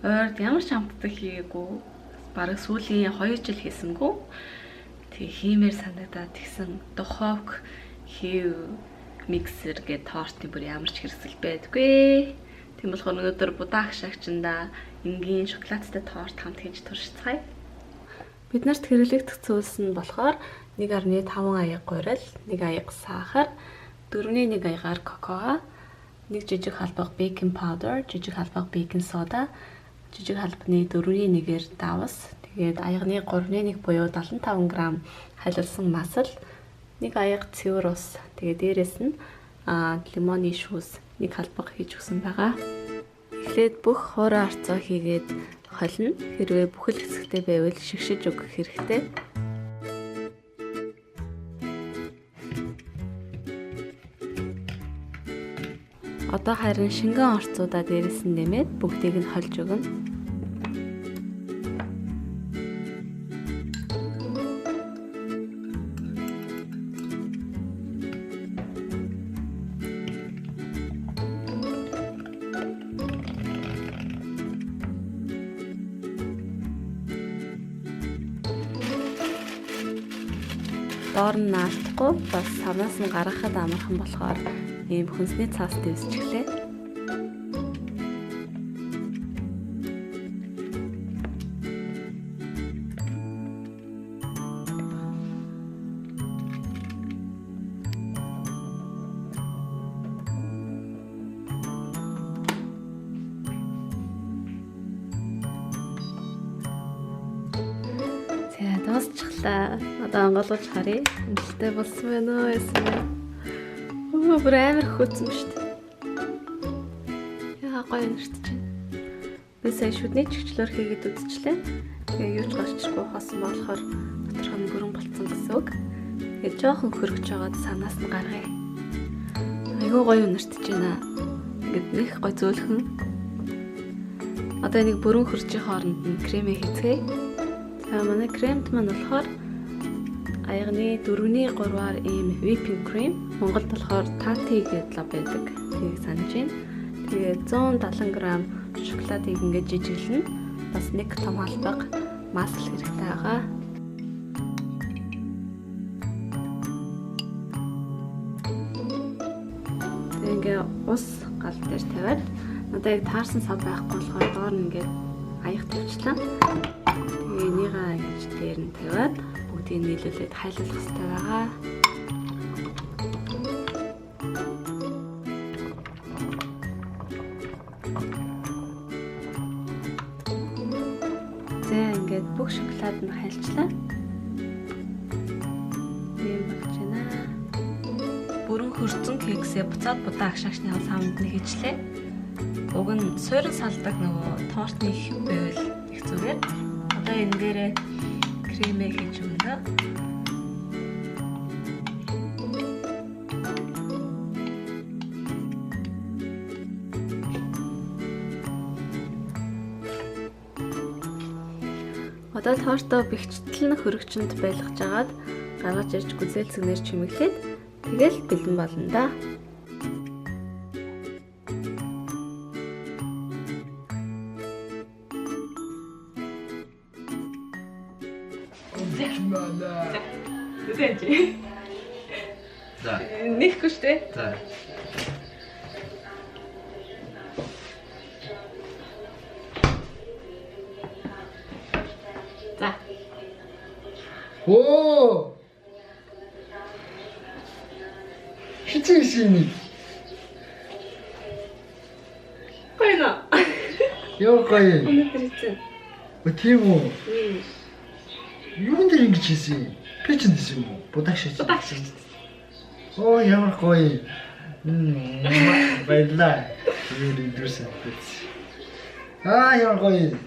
Ойрд ямар ч хамтдаг хийгээгүй. Бараг сүүлийн 2 жил хийсэнгүү. Тэгээ хиймээр санагдаад тэгсэн духовк хийв миксер гэ тортын бүр ямар ч хэрэгсэл байдаггүй. Тийм болохоор өнөөдөр будаа агшаагчнда энгийн шоколадтай торт хамт хийж туршицгаая. Бид нарт хэрэглэгдэх зүйлс нь болохоор 1.5 аяга гурил, 1 аяга сахар, 4-1 аягаар кокоо, 1 жижиг халбаг бейкинг паудер, жижиг халбаг бейкинг сода, жижиг халбаны 4-1-ээр давс, тэгээд аягны 3-1 буюу 75 г халилсан масал, 1 аяга цэвэр ус, тэгээд дээрэс нь лимоны шүүс 1 халбаг хийж өгсөн байгаа. Эхлээд бүх хуурай арцаа хийгээд холино. Хэрвээ бүхэл хэсэгтэй байвал шигшиж өгөх хэрэгтэй. Одоо харин шингэн орцуудаа дээрээс нь нэмээд бүгдийг нь холж өгнө. Доор нь наалтахгүй бас савнаас нь гаргахад амархан болохоор ийм хүнсний цаас дэвсчихлээ. Дуусчихлаа. Одоо онгойлгож харъя. Амжилттай болсон байна уу эсвэл бүр амар хөөцсөн шүү дээ. Яа гоё нэртэж байна. Би сая шүдний чигчлөөр хийгээд үзчихлээ. Тэгээ юу ч гарчгүй хоосон болохоор доторх нь бүрэн болцсон гэсэн үг. Тэгээ жоохон хөргөж байгаад санаас нь гаргая. Айгуу гоё нэртэж байна. Ингээд нэг гоё зөөлхөн. Одоо энийг бүрэн хөржийн хооронд нь кремээ хийцгээе. Манай кремт маань болохоор аягны 4-3-аар ийм whipping cream, Монголд болохоор тати гэдэг байдаг. Тийг санаж байна. Тэгээд 170 г шоколадыг ингээд жижиглэн бас 1 том албаг масл хэрэгтэй байгаа. Тэгээд ингээд ус гал дээр тавиад надад яг таарсан сав байхгүй болохоор доор нь ингээд аяг тавьчлаа. Энийгээ ингэж дээр нь тавиад бүгдийг нийлүүлээд хайлуулах хэрэгтэй байгаа. За ингээд бүх шоколад нь хайлчлаа. Ийм болж байна. Бүрэн хөрцөн кексээ буцаад будаа агшаагчны савнд нь хийжлээ. Уг нь суурин салдаг нөгөө тортны хэв байвал их зүгээр. Одоо энэ дээрээ кремээ хийж өгнө. Одоо тортоо бэхжтэл нь хөрөгчөнд байлгаж агаад гаргаж ирж гүзээлцгнэр чимэглээд тэгэл бэлэн болно да. Да. Нэхгүй штэ. Да. За. Оо! Хичээсini. Койно. Яа гоё. Өнөөдөр хийсэн. Тийм үү? Юунд ингэж хийсэн? Пэчэнд хийсэн үү? Будагшаач. Будагшаач. Оо ямар гоё. Баярлаа. Юу идэрсэн бэ? Ямар гоё.